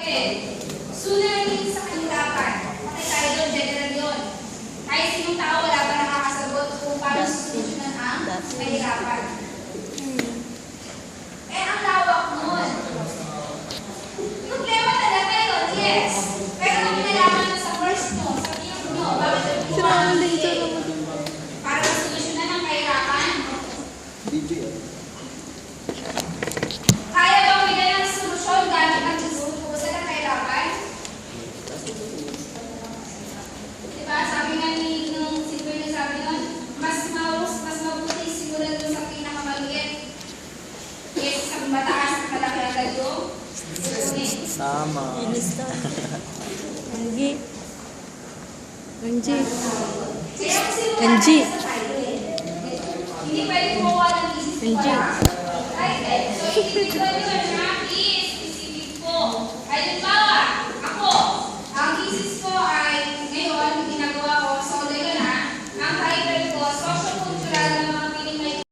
Okay. Sunahin sa kahirapan. Okay tayo doon, general yun. Kahit sinong tao, wala pa nakakasagot kung paano susunan ang kahirapan. Eh, ang lawak nun. Problema talaga yun, yes. Pero kung nalaman nyo sa first nyo, sa tiyok nyo, bakit ito para masolusyonan ang kahirapan? Kaya bang bigyan ng solusyon gamit ang dispusa ng kahirapan? Diba, sabi nga nung si Kuya sabi nun, mas mabuti simulan doon sa pinakamaliit kaysa sa mataas na malaki agad yung susunin. Sama. Angie. Angie. Kaya kung simulan Angie. tayo sa title, hindi pwede gumawa ng isip ko Angie. lang. Right? So, individual yun.